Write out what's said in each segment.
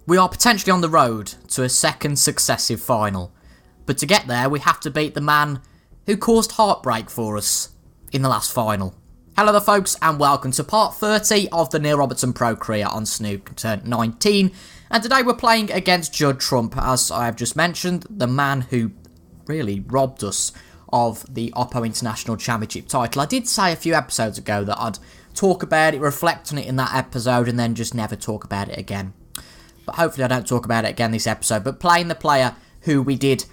We are potentially on the road to a second successive final. But to get there, we have to beat the man who caused heartbreak for us in the last final. Hello there folks, and welcome to part 30 of the Neil Robertson Pro career on Snooker 19. And today we're playing against Judd Trump, as I have just mentioned, the man who really robbed us of the Oppo International Championship title. I did say a few episodes ago that I'd talk about it, reflect on it in that episode, and then just never talk about it again. But hopefully I don't talk about it again this episode. But playing the player who we did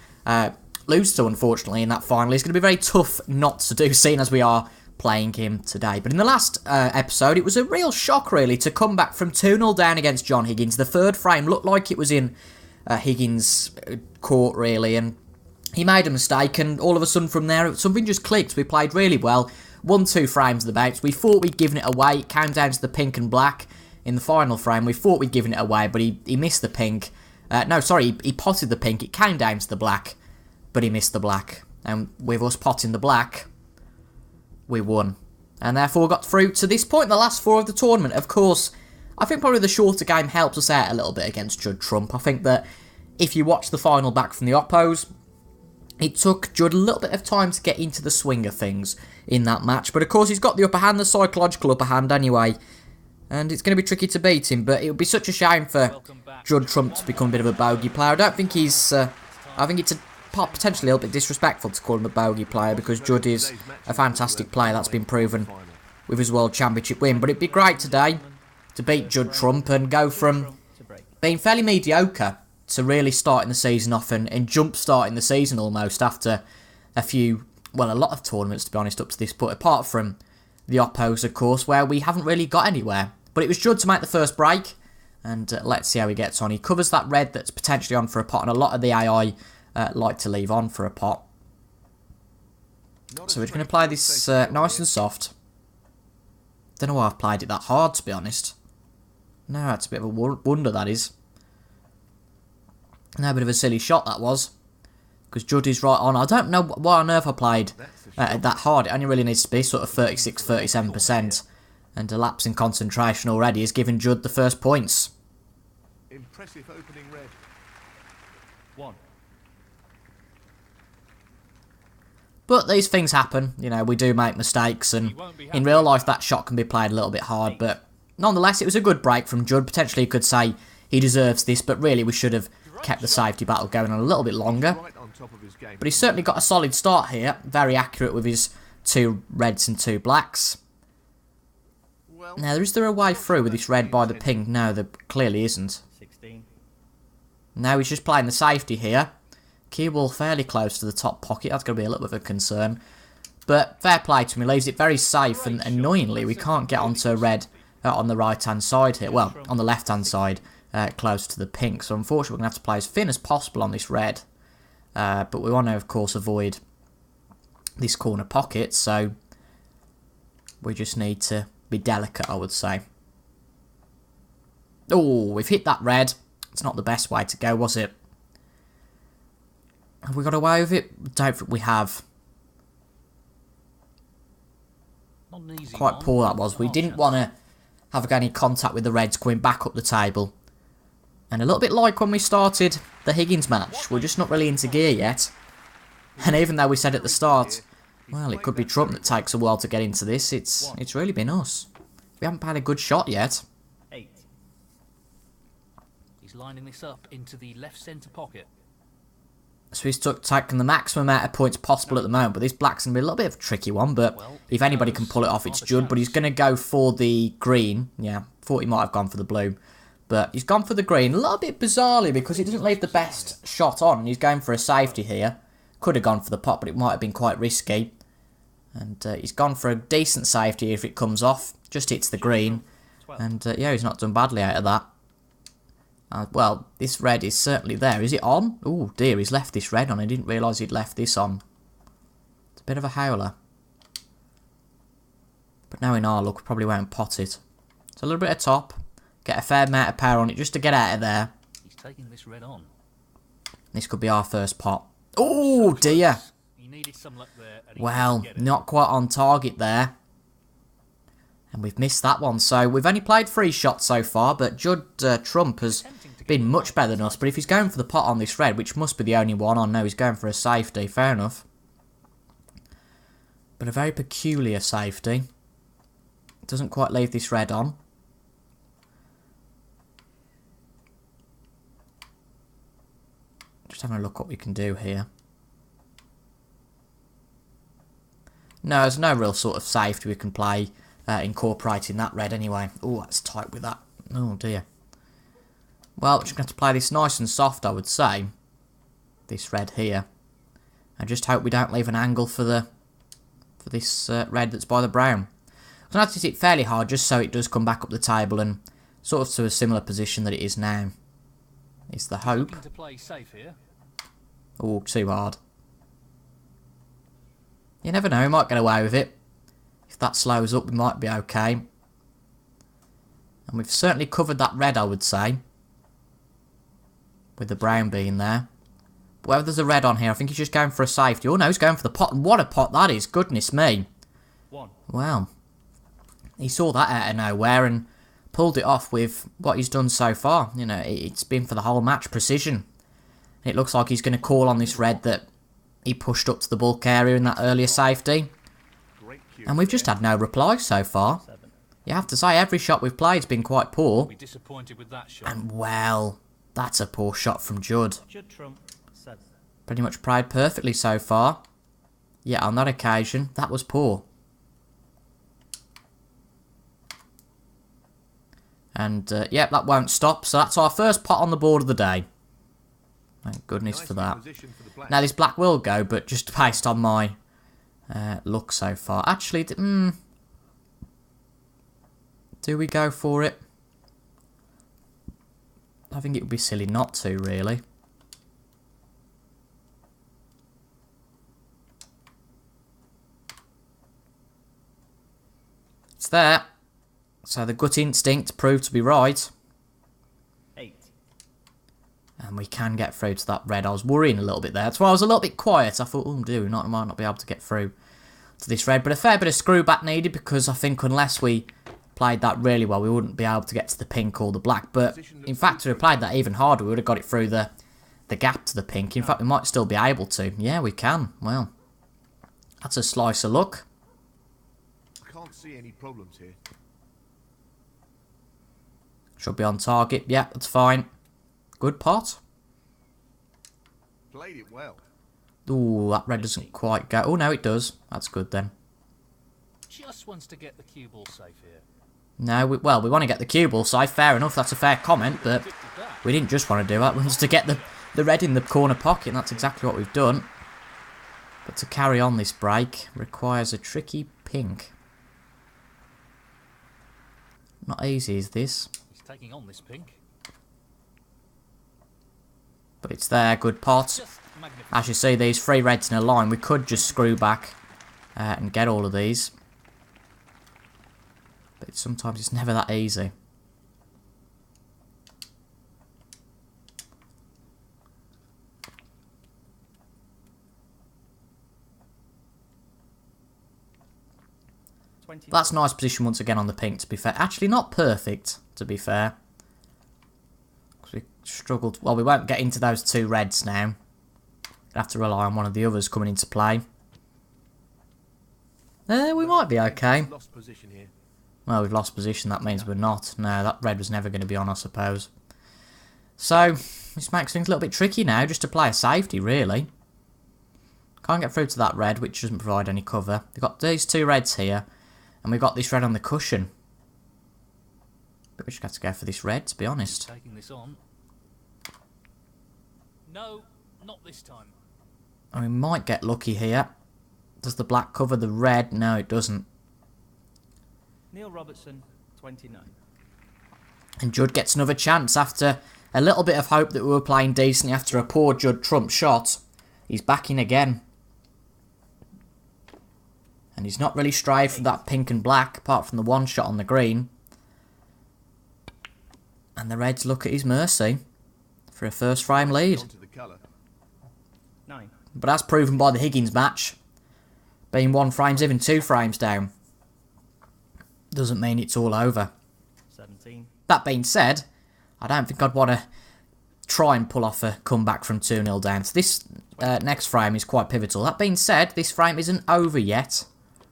lose to, unfortunately, in that final is going to be very tough not to do, seeing as we are playing him today. But in the last episode, it was a real shock, really, to come back from 2-0 down against John Higgins. The third frame looked like it was in Higgins' court, really, and he made a mistake, and all of a sudden from there, something just clicked. We played really well, won 2 frames of the bounce. We thought we'd given it away. It came down to the pink and black in the final frame. We thought we'd given it away, but he missed the pink. No, sorry, he potted the pink. It came down to the black, but he missed the black. And with us potting the black, we won. And therefore got through to this point, the last 4 of the tournament. Of course, I think probably the shorter game helps us out a little bit against Judd Trump. I think that if you watch the final back from the Oppos, it took Judd a little bit of time to get into the swing of things in that match. But of course, he's got the upper hand, the psychological upper hand anyway. And it's going to be tricky to beat him, but it would be such a shame for Judd Trump to become a bit of a bogey player. I don't think he's... I think it's potentially a little bit disrespectful to call him a bogey player, because Judd is a fantastic player. That's been proven with his World Championship win. But it'd be great today to beat Judd Trump and go from being fairly mediocre to really starting the season off and jump-starting the season almost after a few... well, a lot of tournaments, to be honest, up to this point, apart from the Oppos, of course, where we haven't really got anywhere. But it was Judd to make the first break, and let's see how he gets on. He covers that red that's potentially on for a pot, and a lot of the AI like to leave on for a pot. So we're going to play this nice and soft. Don't know why I've played it that hard, to be honest. No, that's a bit of a wonder, that is. No, a bit of a silly shot that was, because Judd is right on. I don't know why on earth I played that hard. It only really needs to be sort of 36-37%. And a lapse in concentration already has given Judd the first points. Impressive opening red. 1. But these things happen. You know, we do make mistakes, and in real life that shot can be played a little bit hard. But nonetheless, it was a good break from Judd. Potentially you could say he deserves this, but really we should have kept the safety battle going on a little bit longer. But he's certainly got a solid start here. Very accurate with his 2 reds and 2 blacks. Now, is there a way through with this red by the pink? No, there clearly isn't. 16. Now he's just playing the safety here. Cue ball fairly close to the top pocket. That's going to be a little bit of a concern. But fair play to him. He leaves it very safe, and annoyingly, we can't get onto a red on the right-hand side here. Well, on the left-hand side, close to the pink. So unfortunately, we're going to have to play as thin as possible on this red. But we want to, of course, avoid this corner pocket. So we just need to be delicate, I would say. Oh, we've hit that red. It's not the best way to go, was it? Have we got away with it? Don't think we have. Quite poor that was. We didn't want to have any contact with the reds going back up the table. And a little bit like when we started the Higgins match, we're just not really into gear yet. And even though we said at the start, well, it could be Trump that takes a while to get into this, it's really been us. We haven't had a good shot yet. 8. He's lining this up into the left centre pocket. So he's taking the maximum amount of points possible at the moment, but this black's going to be a little bit of a tricky one, but if anybody can pull it off, it's Judd, but he's going to go for the green. Yeah, thought he might have gone for the blue, but he's gone for the green, a little bit bizarrely, because he doesn't leave the best shot on, and he's going for a safety here. Could have gone for the pot, but it might have been quite risky. And he's gone for a decent safety if it comes off. Just hits the green. And yeah, he's not done badly out of that. Well, this red is certainly there. Is it on? Oh dear, he's left this red on. I didn't realise he'd left this on. It's a bit of a howler. But now in our luck, we probably won't pot it. It's a little bit of top. Get a fair amount of power on it just to get out of there. He's taking this red on. This could be our first pot. Oh dear. Well, not quite on target there. And we've missed that one. So we've only played 3 shots so far, but Judd Trump has been much better than us. But if he's going for the pot on this red, which must be the only one, I know he's going for a safety. Fair enough. But a very peculiar safety. Doesn't quite leave this red on. Just having a look what we can do here. No, there's no real sort of safety we can play incorporating that red anyway. Oh, that's tight with that. Oh dear. Well, we're just going to have to play this nice and soft, I would say. This red here. And just hope we don't leave an angle for this red that's by the brown. So I notice it fairly hard just so it does come back up the table and sort of to a similar position that it is now. It's the hope. Looking to play safe here. Oh, too hard. You never know, we might get away with it. If that slows up, we might be okay. And we've certainly covered that red, I would say. With the brown being there. But whether there's a red on here, I think he's just going for a safety. Oh no, he's going for the pot. And what a pot that is, goodness me. Wow. He saw that out of nowhere and pulled it off with what he's done so far. You know, it's been for the whole match precision. It looks like he's going to call on this red that he pushed up to the bulk area in that earlier safety. And we've just had no reply so far. You have to say, every shot we've played has been quite poor. Be disappointed with that shot. And well, that's a poor shot from Judd. Judd Trump, 7. Pretty much played perfectly so far. Yeah, on that occasion, that was poor. And, yeah, that won't stop. So that's our first pot on the board of the day. Thank goodness for that. Now, this black will go, but just based on my luck so far. Actually, do we go for it? I think it would be silly not to, really. It's there. So the gut instinct proved to be right. 8. And we can get through to that red. I was worrying a little bit there. That's why I was a little bit quiet. I thought, oh, we might not be able to get through to this red. But a fair bit of screw back needed, because I think unless we played that really well, we wouldn't be able to get to the pink or the black. But in fact, if we played that even harder, we would have got it through the gap to the pink. In fact, we might still be able to. Yeah, we can. Well, that's a slice of luck. I can't see any problems here. Should be on target. Yeah, that's fine. Good pot. Played it well. Ooh, that red doesn't quite go. Oh, no, it does. That's good then. Just wants to get the cue ball safe here. No, we want to get the cue ball safe. Fair enough, that's a fair comment, but we didn't just want to do that. We wanted to get the red in the corner pocket, and that's exactly what we've done. But to carry on this break requires a tricky pink. Not easy, is this? He's taking on this pink. But it's there, good pot. As you see, these 3 reds in a line, we could just screw back and get all of these. But sometimes it's never that easy. That's a nice position once again on the pink, to be fair. Actually, not perfect, to be fair. Because we struggled. Well, we won't get into those 2 reds now. We'll have to rely on one of the others coming into play. We might be okay. Lost position here. Well, we've lost position. That means we're not. No, that red was never going to be on, I suppose. So, this makes things a little bit tricky now, just to play a safety, really. Can't get through to that red, which doesn't provide any cover. We've got these 2 reds here. And we've got this red on the cushion. But we just have to go for this red, to be honest. Taking this on. No, not this time. And we might get lucky here. Does the black cover the red? No, it doesn't. Neil Robertson, 29. And Judd gets another chance after a little bit of hope that we were playing decently after a poor Judd Trump shot. He's back in again. And he's not really strayed from that pink and black, apart from the 1 shot on the green. And the Reds look at his mercy for a first frame lead. 9. But as proven by the Higgins match, being 1 frame's even 2 frames down doesn't mean it's all over. 17. That being said, I don't think I'd want to try and pull off a comeback from 2-0 down. So this next frame is quite pivotal. That being said, this frame isn't over yet.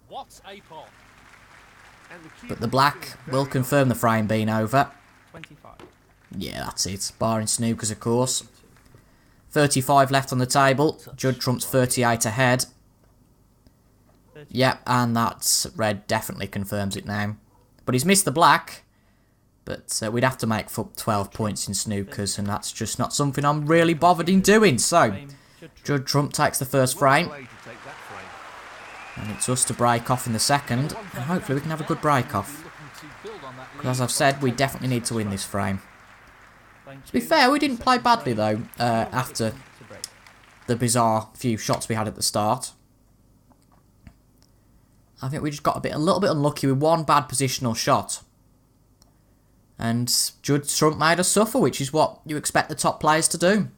What's a pot? But the black will confirm the frame being over. 25. Yeah, that's it. Barring snookers, of course. 35 left on the table. Judd trumps 38 ahead. Yep, and that's red definitely confirms it now. But he's missed the black. But we'd have to make 12 points in snookers, and that's just not something I'm really bothered in doing. So, Judd Trump takes the first frame. And it's us to break off in the second. And hopefully we can have a good break off. Because as I've said, we definitely need to win this frame. To be fair, we didn't play badly though, after the bizarre few shots we had at the start. I think we just got a little bit unlucky with one bad positional shot. And Judd Trump made us suffer, which is what you expect the top players to do.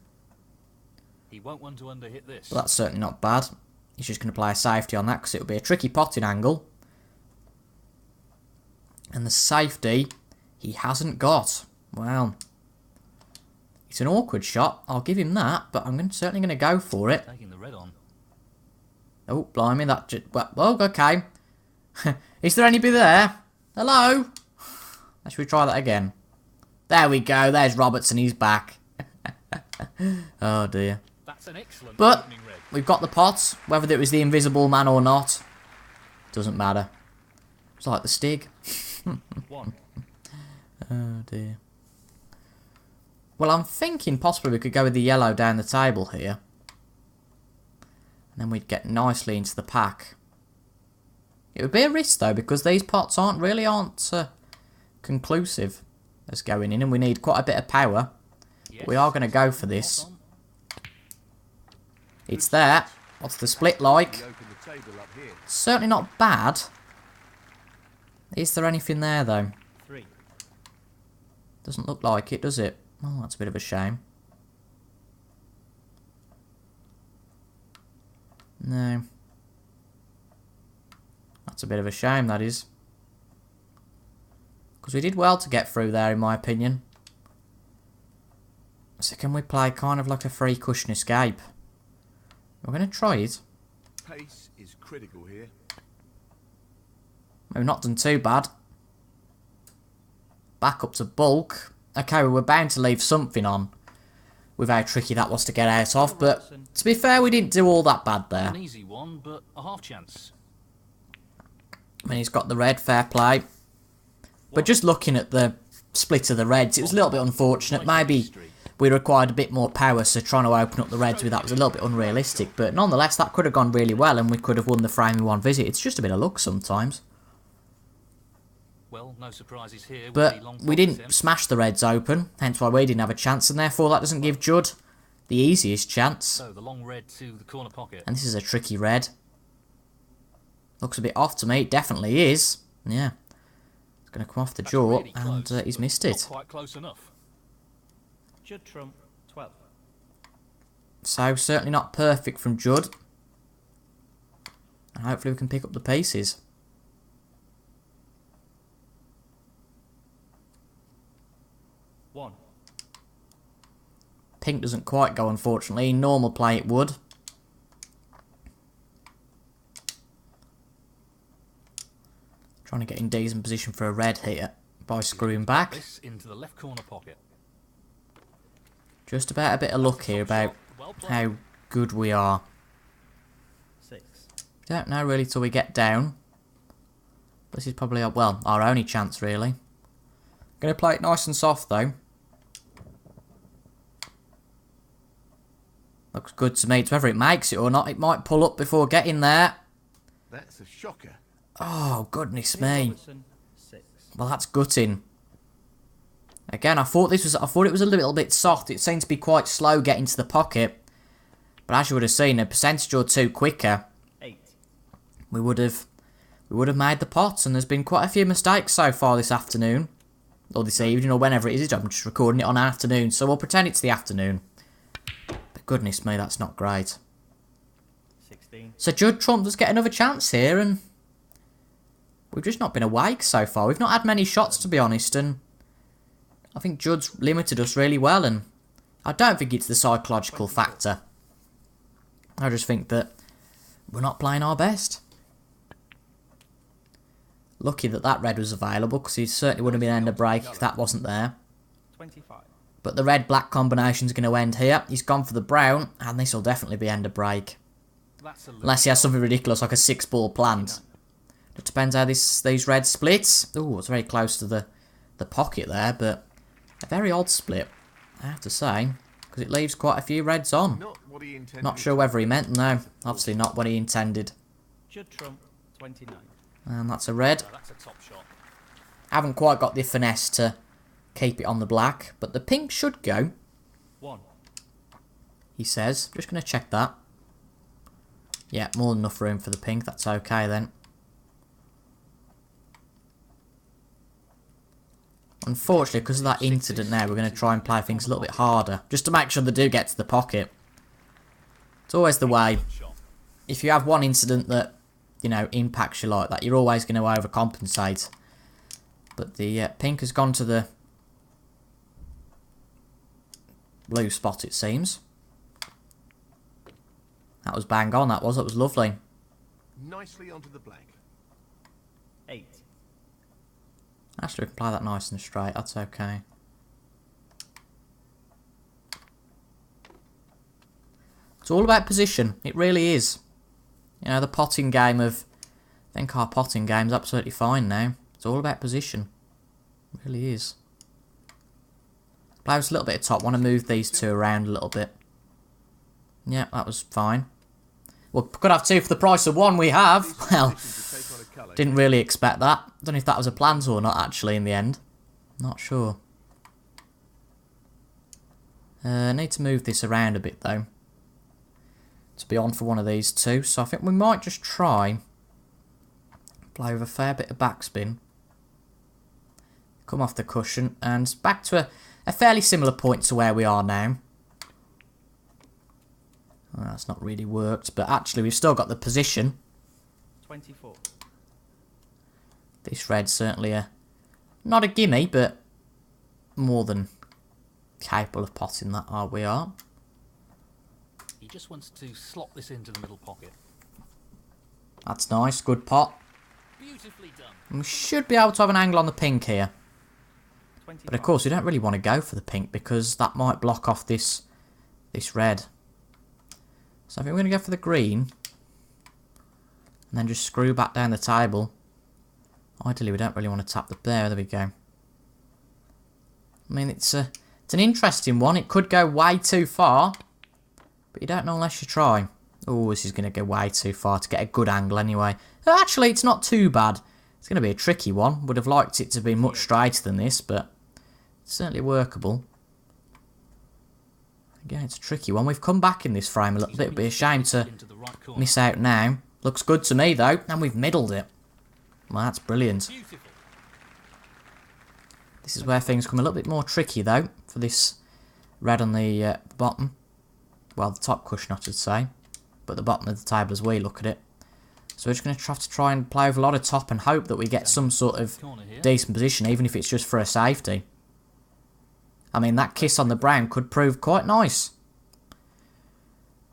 He won't want to underhit this. But that's certainly not bad. He's just going to play a safety on that because it would be a tricky potting angle. And the safety he hasn't got. Well, it's an awkward shot. I'll give him that, but I'm certainly going to go for it. Taking the red on. Oh, blimey, that just... Well, okay. Is there anybody there? Hello? Let's retry that again. There we go. There's Robertson. He's back. Oh, dear. That's an excellent But opening red. we've got the pots. Whether it was the invisible man or not, doesn't matter. It's like the Stig. 1. Oh, dear. Well, I'm thinking possibly we could go with the yellow down the table here. And then we'd get nicely into the pack. It would be a risk, though, because these pots aren't conclusive as going in, and we need quite a bit of power. But we are going to go for this. It's there. What's the split like? Certainly not bad. Is there anything there, though? 3. Doesn't look like it, does it? Oh, that's a bit of a shame. No. That's a bit of a shame, that is. Because we did well to get through there, in my opinion. So can we play kind of like a free cushion escape? We're going to try it. Pace is critical here. We've not done too bad. Back up to bulk. Okay, we were bound to leave something on with how tricky that was to get out of, but to be fair, we didn't do all that bad there. An easy one, but a half chance. I mean, he's got the red, fair play. But just looking at the split of the reds, it was a little bit unfortunate. Maybe we required a bit more power, so trying to open up the reds with that was a little bit unrealistic. But nonetheless, that could have gone really well, and we could have won the frame in one visit. It's just a bit of luck sometimes. Well, no surprises here. But we didn't smash the reds open, hence why we didn't have a chance, and therefore that doesn't give Judd the easiest chance. So the long red to the corner pocket. And this is a tricky red. Looks a bit off to me. It definitely is. Yeah. It's going to come off the jaw, Really and close, he's but missed not it. quite close enough. Judd Trump, 12. So, certainly not perfect from Judd. And hopefully we can pick up the pieces. One. Pink doesn't quite go, unfortunately. In normal play it would. Trying to get in decent position for a red here by screwing back. This into the left corner pocket. Just about a bit of luck here about how good we are. 6. Don't know really till we get down. This is probably, our only chance really. Going to play it nice and soft though. Looks good to me. It's whether it makes it or not. It might pull up before getting there. That's a shocker. Oh, goodness me. Robertson, 6. Well, that's gutting. Again, I thought it was a little bit soft. It seemed to be quite slow getting to the pocket. But as you would have seen, a percentage or two quicker, 8. we would have made the pots. And there's been quite a few mistakes so far this afternoon. Or this evening, or whenever it is. I'm just recording it on afternoon, so we'll pretend it's the afternoon. But goodness me, that's not great. 16. So Judd Trump does get another chance here, and we've just not been awake so far. We've not had many shots, to be honest, and I think Judd's limited us really well, and I don't think it's the psychological factor. I just think that we're not playing our best. Lucky that that red was available, because he certainly would have been end of break if that wasn't there. 25. But the red-black combination is going to end here. He's gone for the brown, and this will definitely be end of break. Unless he has something ridiculous like a 6-ball planned. It depends how these reds split. Oh, it's very close to the pocket there, but a very odd split, I have to say, because it leaves quite a few reds on. Not what he intended. Not sure whether he meant, no. Obviously not what he intended. Should trump 29. And that's a red. Oh, that's a top shot. Haven't quite got the finesse to keep it on the black, but the pink should go, 1. he says. Just going to check that. Yeah, more than enough room for the pink. That's okay then. Unfortunately, because of that incident there, we're going to try and play things a little bit harder, just to make sure they do get to the pocket. It's always the way. If you have one incident that, you know, impacts you like that, you're always going to overcompensate. But the pink has gone to the blue spot, it seems. That was bang on, that was lovely. Nicely onto the black. 8. Actually, we can play that nice and straight, that's okay. It's all about position, it really is. You know, the potting game of... I think our potting game's absolutely fine now. It's all about position. It really is. Play us a little bit of top, want to move these two around a little bit. Yeah, that was fine. Well, could have 2 for the price of 1 we have. Well, didn't really expect that. Don't know if that was a plan or not, actually, in the end. Not sure. Need to move this around a bit, though, to be on for one of these two. So I think we might just try play with a fair bit of backspin. Come off the cushion and back to a fairly similar point to where we are now. Well, that's not really worked, but actually we've still got the position. 24. This red's certainly not a gimme, but more than capable of potting that we are. He just wants to slot this into the middle pocket. That's nice, good pot. Beautifully done. And we should be able to have an angle on the pink here. 25. But of course we don't really want to go for the pink because that might block off this red. So I think we're going to go for the green. And then just screw back down the table. Ideally we don't really want to tap the there we go. I mean it's an interesting one. It could go way too far. But you don't know unless you try. Oh, this is going to go way too far to get a good angle anyway. Actually, it's not too bad. It's going to be a tricky one. Would have liked it to be much straighter than this, but it's certainly workable. Again, it's a tricky one. We've come back in this frame a little bit. It'd be a shame to miss out now. Looks good to me, though, and we've middled it. Well, that's brilliant. This is where things come a little bit more tricky, though, for this red on the bottom. Well, the top cushion, I should say. But the bottom of the table as we look at it. So we're just going to have to try and play with a lot of top and hope that we get some sort of decent position, even if it's just for a safety. I mean, that kiss on the brown could prove quite nice.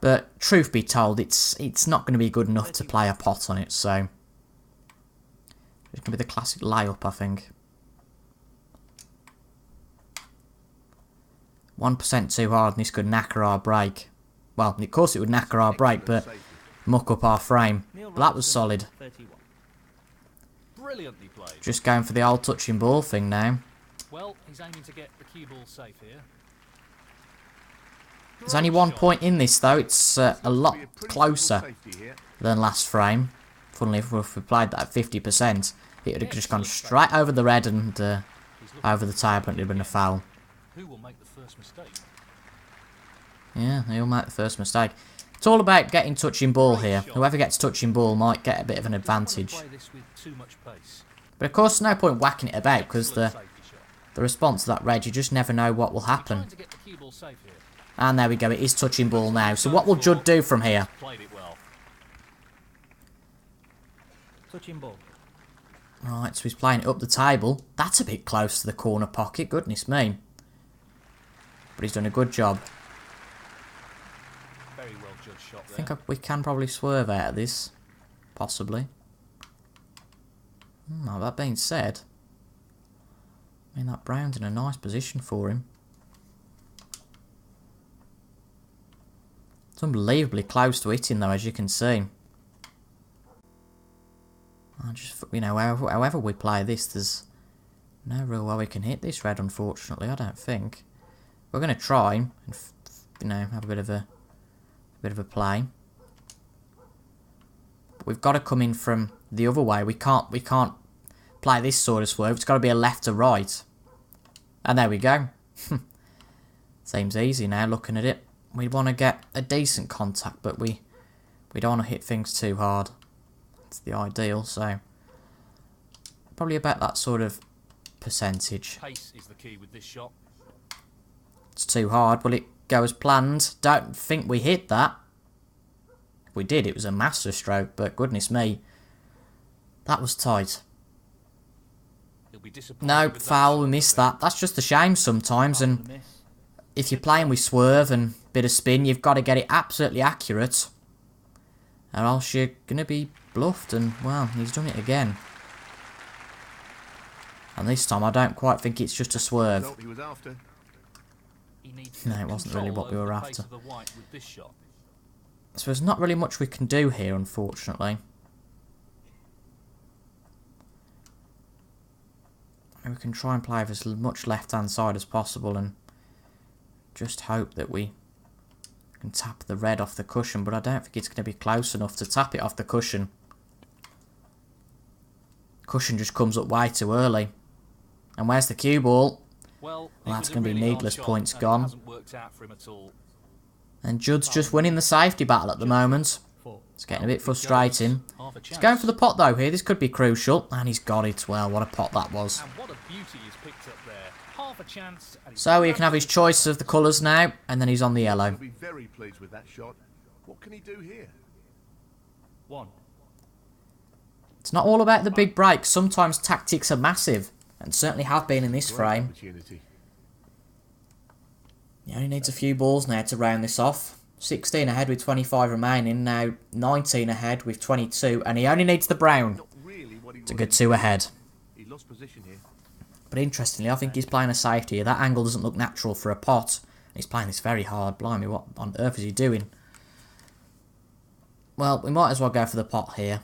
But truth be told, it's not going to be good enough to play a pot on it, so... It's going to be the classic layup, I think. 1% too hard and this could knacker our break. Well, of course it would knacker our break, but muck up our frame. But that was solid. 31. Brilliantly played. Just going for the old touching ball thing now. Well, he's aiming to get the cue ball safe here. There's only 1 point in this, though. It's a lot closer than last frame. Funnily, if we played that at 50%, it would have just gone straight over the red and over the table and it would have been a foul. Who will make the first mistake? Yeah, he'll make the first mistake. It's all about getting touching ball here. Whoever gets touching ball might get a bit of an advantage. But of course, no point whacking it about because the response to that red, you just never know what will happen. And there we go, it is touching ball now. So what will Judd do from here? Touching ball. Right, so he's playing it up the table. That's a bit close to the corner pocket, goodness me. But he's done a good job. Very well judged shot I there. think we can probably swerve out of this. Possibly. Now, that being said, I mean, that brown's in a nice position for him. It's unbelievably close to hitting, though, as you can see. I just, you know, however we play this, there's no real way we can hit this red, unfortunately, I don't think. We're going to try and, you know, have a bit of a play. But we've got to come in from the other way. We can't play this sort of swerve. It's got to be a left to right. And there we go. Seems easy now, looking at it. We want to get a decent contact, but we don't want to hit things too hard. It's the ideal, so probably about that sort of percentage. Pace is the key with this shot. It's too hard. Will it go as planned? Don't think we hit that. If we did, it was a master stroke, but goodness me, that was tight. He'll be disappointed No, with that foul, we shot, missed I think. that. That's just a shame sometimes, and Miss. if you're playing with swerve and bit of spin, you've got to get it absolutely accurate, or else you're going to be bluffed, and, well, he's done it again. And this time, I don't quite think it's just a swerve. Result he was after. He needs No, it wasn't really control what we were over the pace after. of the white with this shot. So there's not really much we can do here, unfortunately. We can try and play with as much left-hand side as possible and just hope that we can tap the red off the cushion, but I don't think it's going to be close enough to tap it off the cushion. Cushion just comes up way too early. And where's the cue ball? Well, Well, it that's was a gonna be really hard needless shot, points and it gone. hasn't worked out for him at all. And Judd's just winning the safety battle at the moment. 4. It's getting a bit frustrating. Half a He's chance. going for the pot though here. This could be crucial. And he's got it. Well, what a pot that was. And what a beauty he's picked up there. Half a chance. And he's So he can have his choice of the colours now. And then he's on the yellow. He'll be very pleased with that shot. What can he do here? 1. It's not all about the big breaks. Sometimes tactics are massive. And certainly have been in this Great frame. opportunity. He only needs a few balls now to round this off. 16 ahead with 25 remaining. Now 19 ahead with 22. And he only needs the brown Not really what he to wanted. get 2 ahead. He lost position here. But interestingly, I think he's playing a safety here. That angle doesn't look natural for a pot. He's playing this very hard. Blimey, what on earth is he doing? Well, we might as well go for the pot here.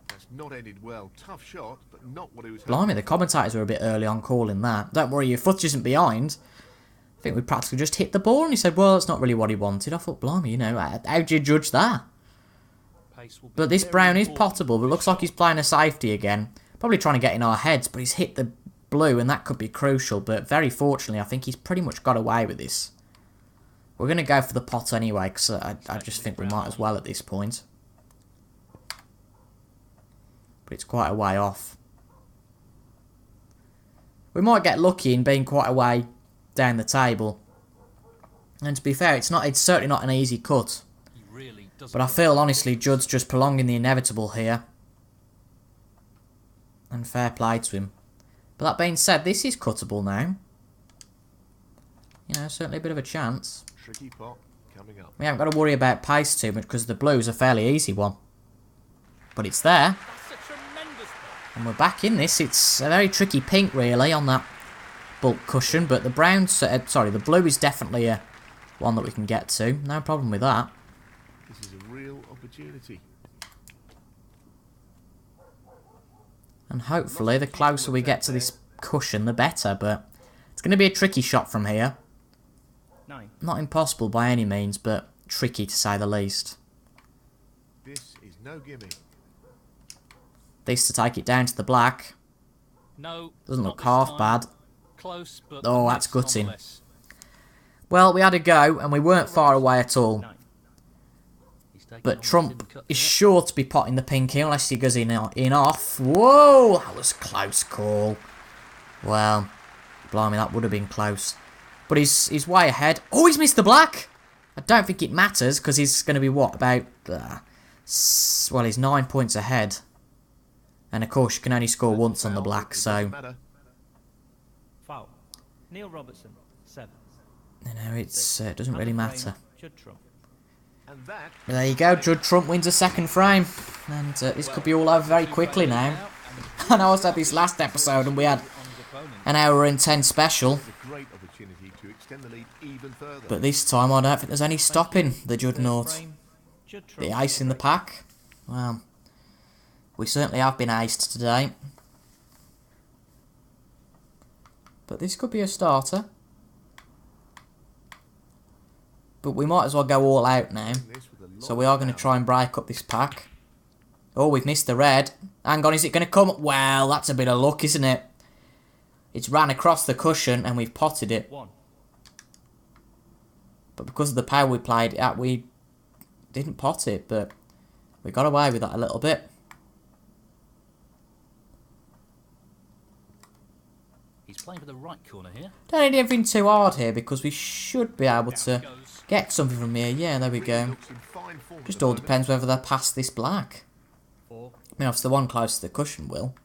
That's not ended well. Tough shot, but not what he was Blimey, hoping the for. commentators were a bit early on calling that. Don't worry, your foot isn't behind. I think we practically just hit the ball, and he said, well, that's not really what he wanted. I thought, blimey, you know, how do you judge that? Pace will be But this very brown is important potable, but with looks this like shot. he's playing a safety again. Probably trying to get in our heads, but he's hit the blue, and that could be crucial. But very fortunately, I think he's pretty much got away with this. We're going to go for the pot anyway, because I just think we might as well at this point. But it's quite a way off. We might get lucky in being quite a way down the table. And to be fair, it's certainly not an easy cut. He really doesn't But I feel, honestly, Judd's just prolonging the inevitable here. And fair play to him. But that being said, this is cuttable now. You know, certainly a bit of a chance. Tricky pot coming up. We haven't got to worry about pace too much because the blue's a fairly easy one. But it's there. That's a tremendous pot. And we're back in this. It's a very tricky pink, really, on that bulk cushion. But the brown, sorry, the blue is definitely a one that we can get to. No problem with that. This is a real opportunity. And hopefully, the closer we get to this cushion, the better. But it's going to be a tricky shot from here. 9. Not impossible by any means, but tricky to say the least. This is no gimme. This to take it down to the black. No. Doesn't not look this half time. bad. Close, but Oh, a that's miss gutting. nonetheless. Well, we had a go, and we weren't far away at all. 9. He's taken on But the Trump thin cut is there. sure to be potting the pink here, unless he goes in off. Whoa, that was close call. Well, blimey, that would have been close. But he's way ahead. Oh, he's missed the black. I don't think it matters, because he's going to be, what, about... well, he's 9 points ahead. And, of course, you can only score once on the black, It so... doesn't matter. Foul. Neil Robertson, 7. You know, it doesn't really matter. Judd Trump. And that There you go, Judd Trump wins a second frame. And this could be all over very quickly now. I know I said this last episode and we had an hour and 10 special. is a great opportunity to extend the lead even further. But this time I don't think there's any stopping the JUDDERNAUT. Frame, Judd Trump. The ace in the pack. Well, we certainly have been aced today. But this could be a starter. But we might as well go all out now. This with a lot So we are going to try and break up this pack. Oh, we've missed the red. Hang on, is it going to come? Well, that's a bit of luck, isn't it? It's ran across the cushion and we've potted it. 1. But because of the power we played at, we didn't pot it. But we got away with that a little bit. He's playing for the right corner here. Don't need anything too hard here because we should be able to get something from here. Yeah, there we go. looks in fine form at Just the all moment. depends whether they're past this black. 4. I mean, obviously the one close to the cushion will.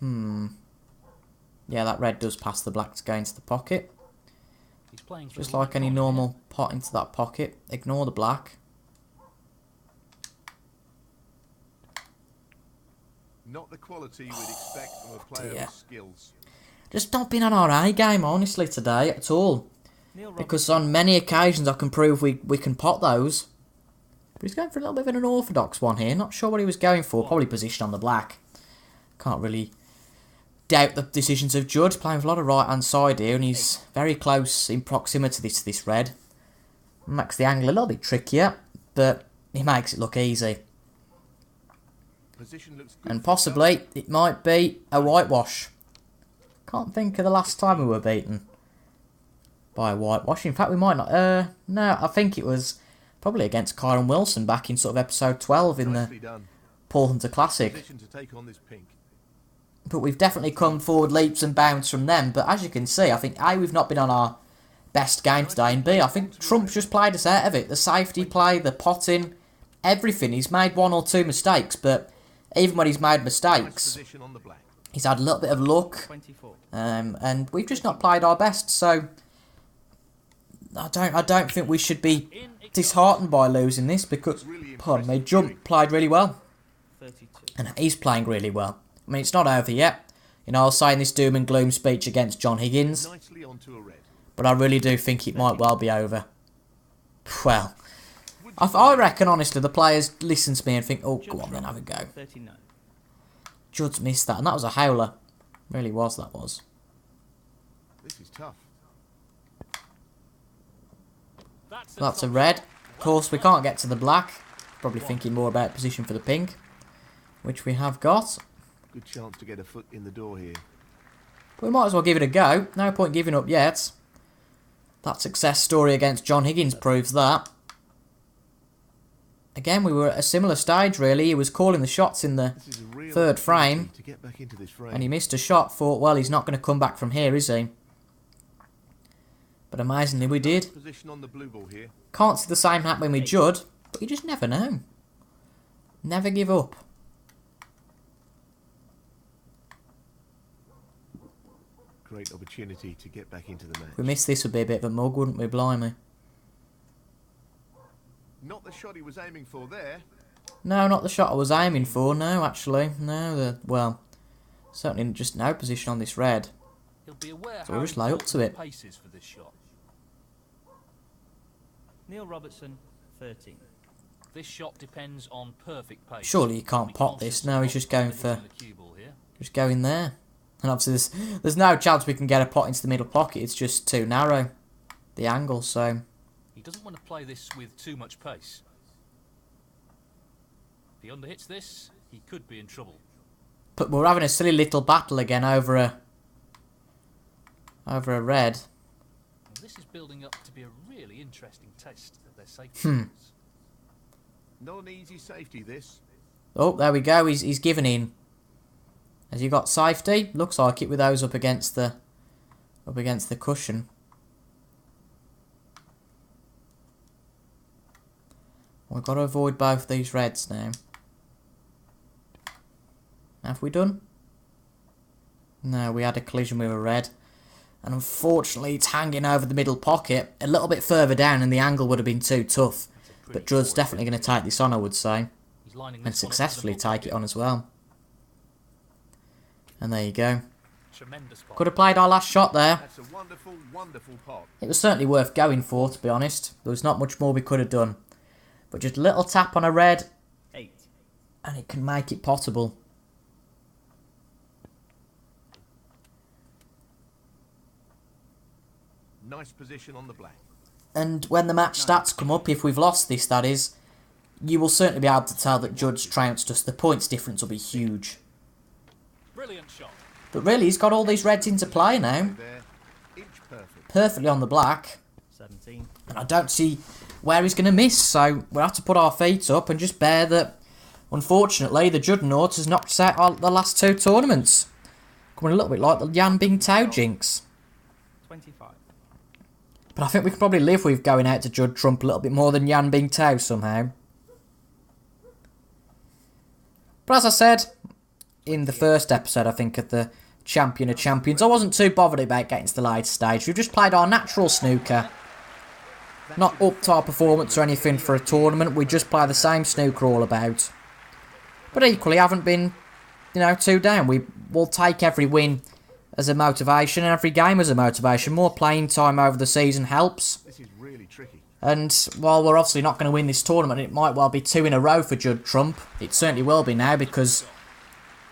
Yeah, that red does pass the black to go into the pocket. He's playing for Just the like right any corner normal pot into that pocket. Ignore the black. Not the quality we'd expect from a player dear. with skills. Just not been on our A game, honestly, today at all. Neil Robertson. Because on many occasions I can prove we can pot those. But he's going for a little bit of an unorthodox one here. Not sure what he was going for. Probably position on the black. Can't really doubt the decisions of Judd. Playing with a lot of right hand side here. And he's very close in proximity to this red. Makes the angle a little bit trickier. But he makes it look easy. Position looks good And for possibly it might be a whitewash. Can't think of the last time we were beaten by a whitewash. In fact, we might not. No, I think it was probably against Kyron Wilson back in sort of episode 12 in the nicely done. Paul Hunter Classic. Position to take on this pink. But we've definitely come forward leaps and bounds from them. But as you can see, I think A, we've not been on our best game today, and B, I think Trump's just played us out of it. The safety play, the potting, everything. He's made one or two mistakes, but even when he's made Nice mistakes, position on the black. he's had a little bit of luck. 24. And we've just not played our best, so I don't think we should be disheartened by losing this because, pardon me, Jump played really well 32. and he's playing really well. I mean, it's not over yet. You know, I was saying this doom and gloom speech against John Higgins, Nicely onto a red. but I really do think it might well be over. Well, I reckon honestly the players listen to me and think, oh, go on then, have a go. 39. Judd's missed that, and that was a howler. Really was, that was. This is tough. That's a red. Of course, we can't get to the black. Probably thinking more about position for the pink, which we have got. Good chance to get a foot in the door here. But we might as well give it a go. No point giving up yet. That success story against John Higgins proves that. Again, we were at a similar stage, really. He was calling the shots in the This is a real third opportunity frame, to get back into this frame. and he missed a shot. Thought, well, he's not going to come back from here, is he? But amazingly, we did. Position on the blue ball here. Can't see the same happening with Judd, but you just never know. Never give up. Great opportunity to get back into the match. If we missed this, would be a bit of a mug, wouldn't we, blimey? Not the shot he was aiming for there. No, not the shot I was aiming for, no, actually. No, well, certainly just no position on this red. He'll be aware So how we'll just lay up to important it. pace is for this shot. Neil Robertson, 13. This shot depends on perfect pace. Surely you can't Be pot conscious this. No, of he's just going for... the cue ball here. Just go in there. And obviously there's no chance we can get a pot into the middle pocket. It's just too narrow, the angle, so... He doesn't want to play this with too much pace. If he underhits this, he could be in trouble. But we're having a silly little battle again over a red. And this is building up to be a really interesting test of their safety skills. Not an easy safety, this. Oh, there we go. He's given in. Has he got safety? Looks like it with those up against the cushion. We've got to avoid both these reds now. Have we done? No, we had a collision with a red. And unfortunately, it's hanging over the middle pocket. A little bit further down and the angle would have been too tough. But Judd's definitely going to take this on, I would say. He's lining And this one up successfully to the middle take it on as well. And there you go. pocket. Tremendous pot. Could have played our last shot there. That's a wonderful, wonderful pot. It was certainly worth going for, to be honest. There was not much more we could have done. But just a little tap on a red, 8. and it can make it potable. Nice position on the black. And when the match stats come up, if we've lost this, that is, you will certainly be able to tell that Judd's trounced us. The points difference will be huge. Brilliant shot. But really, he's got all these reds into play now. There, inch perfect. Perfectly on the black. 17. And I don't see where he's going to miss, so we'll have to put our feet up and just bear that, unfortunately, the JUDDERNAUT has knocked us out the last 2 tournaments. Coming a little bit like the Yan Bingtao jinx. 25. But I think we can probably live with going out to Judd Trump a little bit more than Yan Bingtao somehow. But as I said, in the first episode, I think, of the Champion of Champions, I wasn't too bothered about getting to the later stage. We've just played our natural snooker. Not up to our performance or anything for a tournament. We just play the same snooker all about. But equally, haven't been, too down. We'll take every win as a motivation and every game as a motivation. More playing time over the season helps. This is really tricky. And while we're obviously not going to win this tournament, it might well be 2 in a row for Judd Trump. It certainly will be now because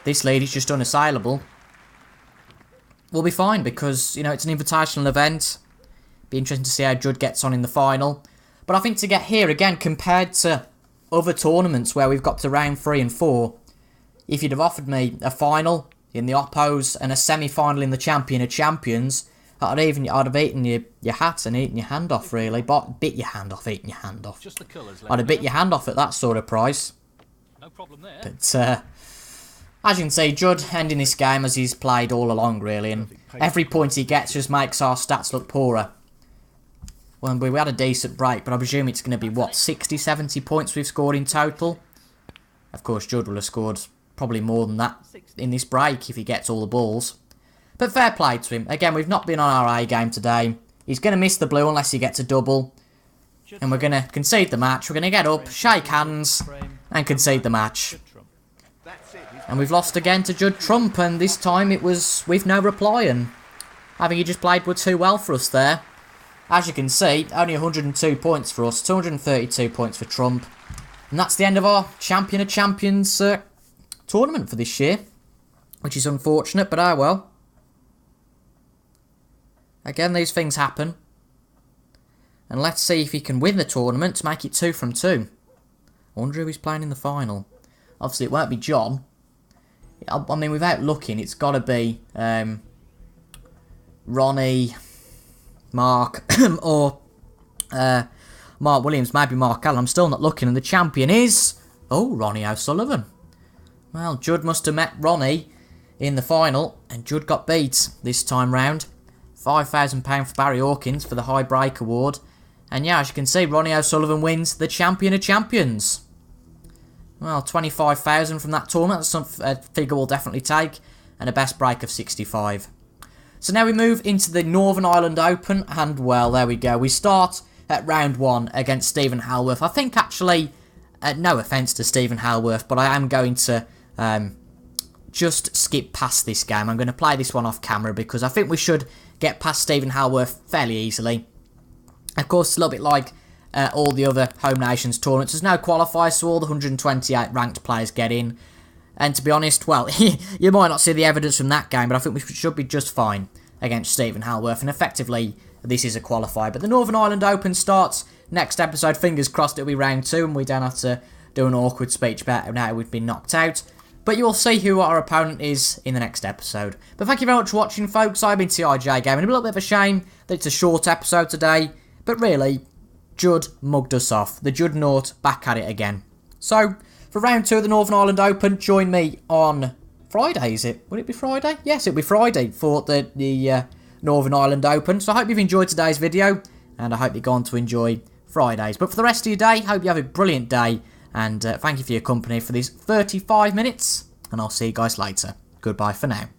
this lead is just unassailable. We'll be fine because, it's an invitational event. Be interesting to see how Judd gets on in the final. But I think to get here, again, compared to other tournaments where we've got to round 3 and 4, if you'd have offered me a final in the Oppos and a semi-final in the Champion of Champions, I'd have eaten your hat and eaten your hand off, really. But bit your hand off, eaten your hand off. Just the colours. I'd have bit your hand off at that sort of price. No problem there. But as you can see, Judd ending this game as he's played all along, really. And every point he gets just makes our stats look poorer. Well, we had a decent break, but I presume it's going to be, what, 60, 70 points we've scored in total? Of course, Judd will have scored probably more than that in this break if he gets all the balls. But fair play to him. Again, we've not been on our A game today. He's going to miss the blue unless he gets a double. And we're going to concede the match. We're going to get up, shake hands, and concede the match. That's it. And we've lost again to Judd Trump, and this time it was with no reply, and I think he just played too well for us there. As you can see, only 102 points for us, 232 points for Trump. And that's the end of our Champion of Champions tournament for this year, which is unfortunate, but oh well. Again, these things happen. And let's see if he can win the tournament to make it 2 from 2. I wonder who he's playing in the final. Obviously, it won't be John. I mean, without looking, it's got to be Ronnie, Mark, or Mark Williams, maybe Mark Allen. I'm still not looking, and the champion is... Oh, Ronnie O'Sullivan. Well, Judd must have met Ronnie in the final, and Judd got beat this time round. £5,000 for Barry Hawkins for the High Break Award. And yeah, as you can see, Ronnie O'Sullivan wins the Champion of Champions. Well, 25,000 from that tournament. That's a figure we'll definitely take. And a best break of 65. So now we move into the Northern Ireland Open. And, well, there we go. We start at round 1 against Stephen Halworth. I think, actually, no offence to Stephen Halworth, but I am going to just skip past this game. I'm going to play this one off camera because I think we should get past Stephen Halworth fairly easily. Of course, it's a little bit like all the other Home Nations tournaments. There's no qualifiers, so all the 128 ranked players get in. And to be honest, well, you might not see the evidence from that game, but I think we should be just fine against Stephen Halworth. And effectively, this is a qualifier. But the Northern Ireland Open starts next episode. Fingers crossed it'll be round 2, and we don't have to do an awkward speech about how we've been knocked out. But you will see who our opponent is in the next episode. But thank you very much for watching, folks. I've been TIJ Gaming. A little bit of a shame that it's a short episode today. But really, Judd mugged us off. The JUDDERNAUT back at it again. So, for round 2 of the Northern Ireland Open, join me on Friday, is it? Would it be Friday? Yes, it'll be Friday for the Northern Ireland Open. So I hope you've enjoyed today's video, and I hope you're going to enjoy Fridays. But for the rest of your day, hope you have a brilliant day, and thank you for your company for these 35 minutes, and I'll see you guys later. Goodbye for now.